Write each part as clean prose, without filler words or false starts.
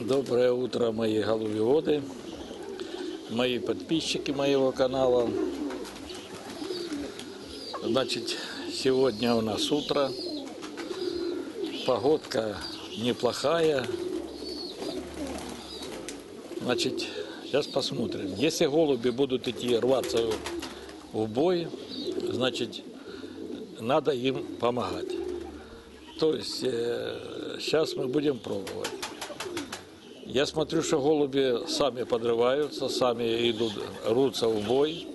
Доброе утро, мои голубеводы, мои подписчики моего канала. Значит, сегодня у нас утро, погодка неплохая. Значит, сейчас посмотрим. Если голуби будут идти рваться в бой, значит, надо им помогать. То есть, сейчас мы будем пробовать. Я смотрю, что голуби сами подрываются, сами идут, рвутся в бой.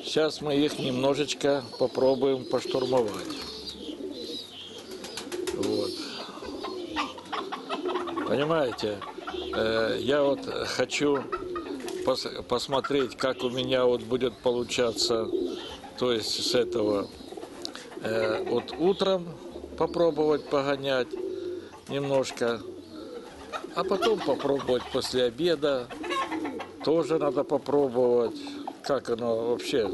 Сейчас мы их немножечко попробуем поштурмовать. Вот. Понимаете, я вот хочу посмотреть, как у меня вот будет получаться, то есть с этого, вот утром попробовать погонять немножко. А потом попробовать после обеда. Тоже надо попробовать, как оно вообще,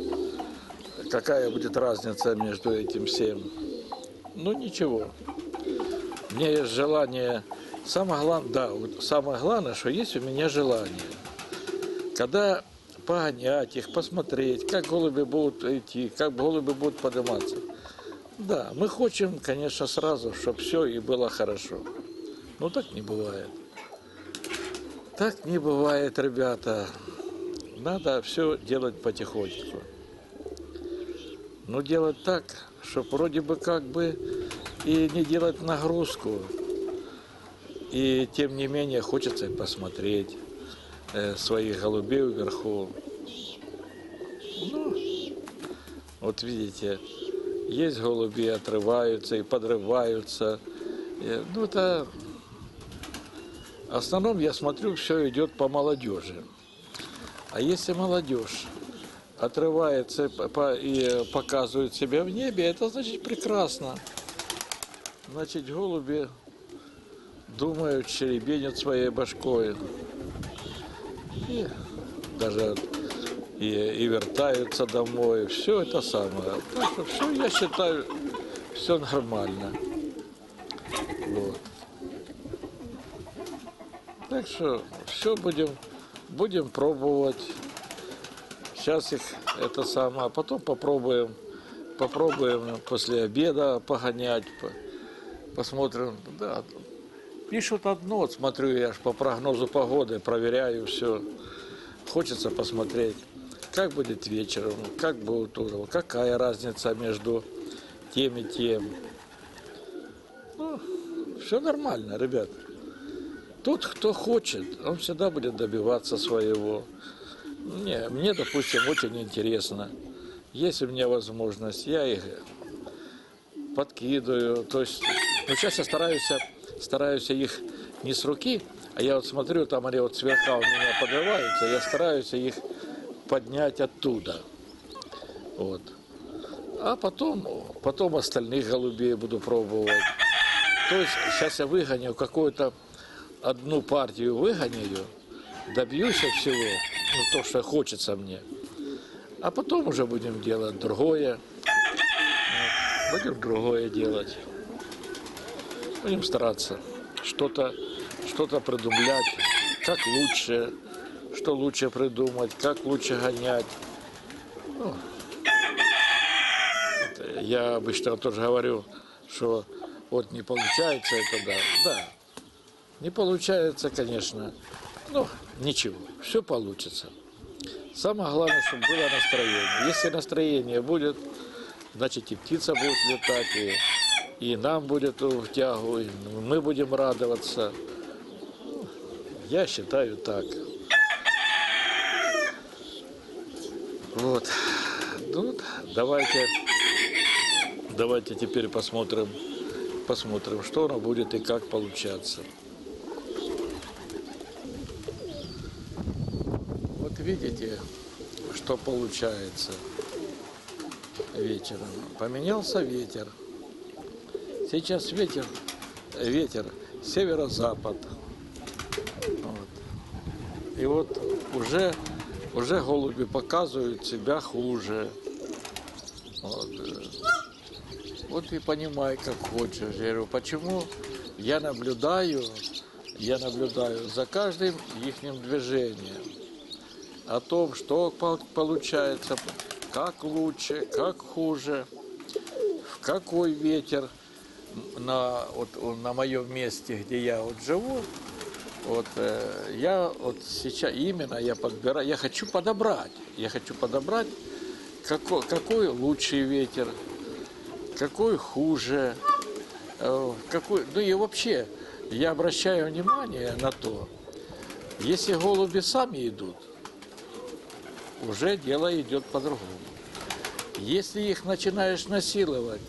какая будет разница между этим всем. Ну ничего. Мне есть желание. Самое главное, да, вот самое главное, что есть у меня желание. Когда погонять их, посмотреть, как голуби будут идти, как голуби будут подниматься. Да, мы хотим, конечно, сразу, чтобы все и было хорошо. Но так не бывает. Так не бывает, ребята. Надо все делать потихоньку. Но делать так, чтобы вроде бы как бы и не делать нагрузку. И тем не менее хочется посмотреть своих голубей вверху. Ну, вот видите, есть голуби, отрываются и подрываются. Ну, это... В основном, я смотрю, все идет по молодежи. А если молодежь отрывается и показывает себя в небе, это значит прекрасно. Значит, голуби думают, черебенят своей башкой. И даже и вертаются домой. Все это самое. Так что все, я считаю, все нормально. Вот. Так что все будем пробовать. Сейчас их это самое, а потом попробуем после обеда погонять, посмотрим. Да, пишут одно, вот смотрю я ж по прогнозу погоды, проверяю все. Хочется посмотреть, как будет вечером, как будет утром, какая разница между тем и тем. Ну, все нормально, ребят. Тот, кто хочет, он всегда будет добиваться своего. Мне, допустим, очень интересно. Есть у меня возможность, я их подкидываю. То есть, ну, сейчас я стараюсь их не с руки, а я вот смотрю, там они вот сверху у меня подрываются, я стараюсь их поднять оттуда. Вот. А потом остальных голубей буду пробовать. То есть, сейчас я выгоню какую-то одну партию выгоню, добьюсь всего, ну, то, что хочется мне. А потом уже будем делать другое. Вот. Будем другое делать. Будем стараться что-то придумлять, как лучше, что лучше придумать, как лучше гонять. Ну, я обычно тоже говорю, что вот не получается это, да. Не получается, конечно, но ничего, все получится. Самое главное, чтобы было настроение. Если настроение будет, значит и птица будет летать, и нам будет в тягу, и мы будем радоваться. Ну, я считаю так. Вот. Ну, давайте теперь посмотрим, что оно будет и как получаться. Видите, что получается вечером? Поменялся ветер. Сейчас ветер северо-запад. Вот. И вот уже голуби показывают себя хуже. Вот и понимай, как хочешь. Я говорю, почему я наблюдаю я наблюдаю за каждым ихним движением, о том, что получается, как лучше, как хуже, в какой ветер на моем месте, где я вот живу. Вот я вот сейчас именно я подбираю, я хочу подобрать, какой лучший ветер, какой хуже, какой, ну и вообще я обращаю внимание на то, если голуби сами идут, уже дело идет по-другому. Если их начинаешь насиловать,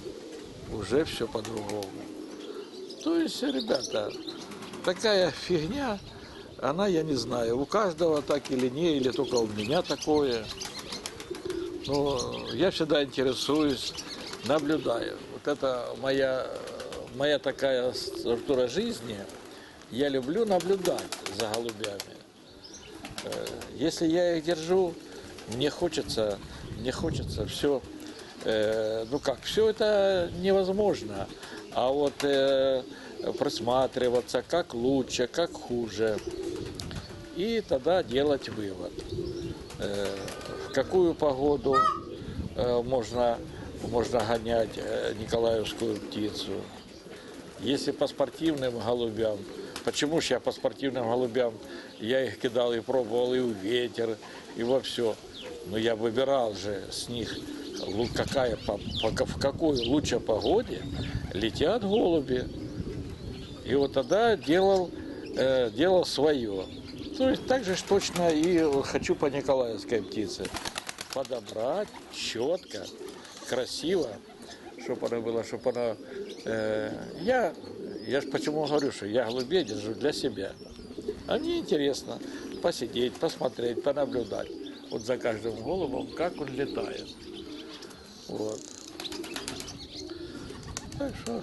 уже все по-другому. То есть, ребята, такая фигня, она, я не знаю, у каждого так или не, или только у меня такое. Но я всегда интересуюсь, наблюдаю. Вот это моя такая структура жизни. Я люблю наблюдать за голубями. Если я их держу, мне хочется все, ну как, все это невозможно. А вот присматриваться, как лучше, как хуже. И тогда делать вывод. В какую погоду можно гонять николаевскую птицу. Если по спортивным голубям, почему же я по спортивным голубям, я их кидал и пробовал и в ветер, и во все. Но я выбирал же с них, в какой лучшей погоде летят голуби. И вот тогда делал свое. То есть так же точно и хочу по николаевской птице. Подобрать четко, красиво, чтобы она была, чтобы она... я же почему говорю, что я голубей держу для себя. А мне интересно посидеть, посмотреть, понаблюдать. Вот за каждым голубом, как он летает. Вот. Так что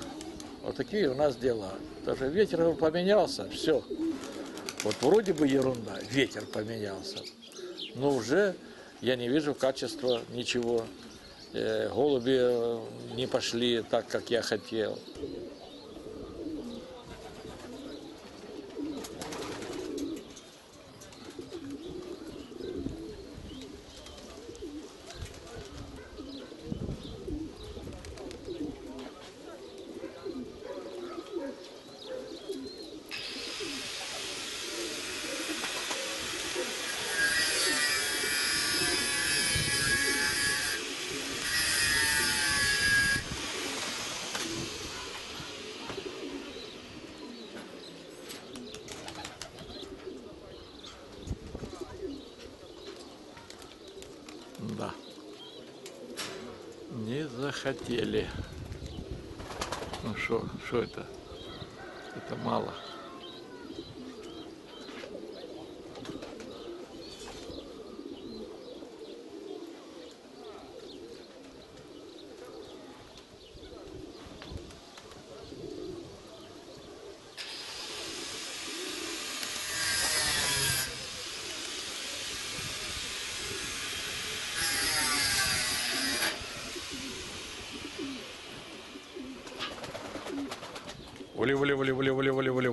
вот такие у нас дела. Даже ветер поменялся, все. Вот вроде бы ерунда, ветер поменялся. Но уже я не вижу качества ничего. Голуби не пошли так, как я хотел. Да, не захотели. Ну что это? Это мало.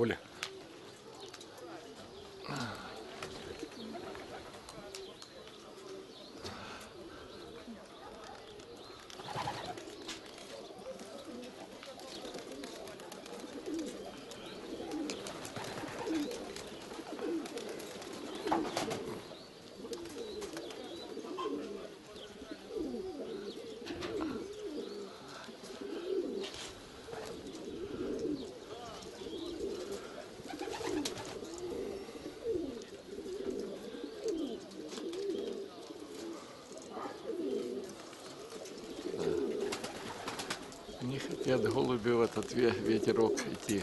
Воли. Не хотят голуби в этот ветерок идти.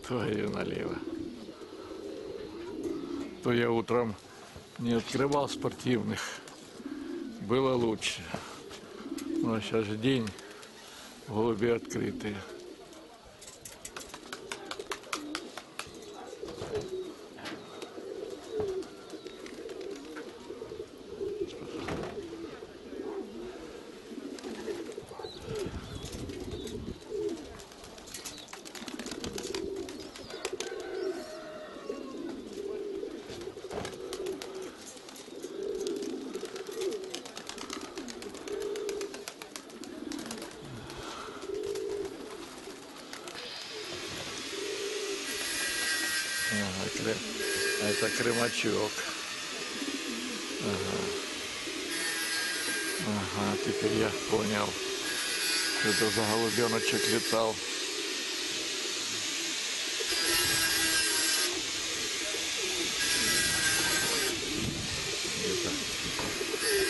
Твою налево. То я утром не открывал спортивных. Было лучше. Но сейчас же день, голуби открытые. Ага, это крымачок. Ага, теперь я понял, что это за голубеночек летал.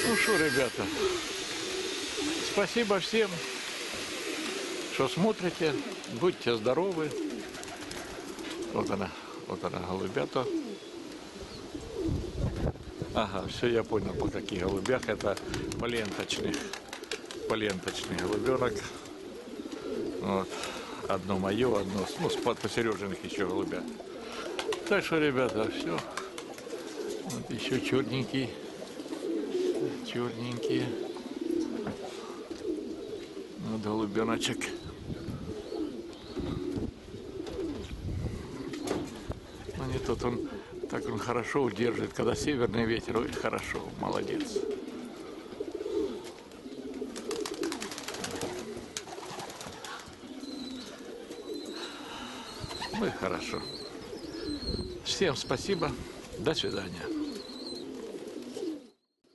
Ну что, ребята, спасибо всем, что смотрите. Будьте здоровы. Вот она голубята. Ага, все, я понял, по каких голубях. Это поленточный голубенок. Вот. Одно мое, одно, ну, по Сережиных еще голубят. Так что, ребята, все. Вот еще черненькие. Вот голубеночек. Ну, не тот он, так он хорошо удерживает. Когда северный ветер, ой, хорошо, молодец. Ну и хорошо. Всем спасибо. До свидания.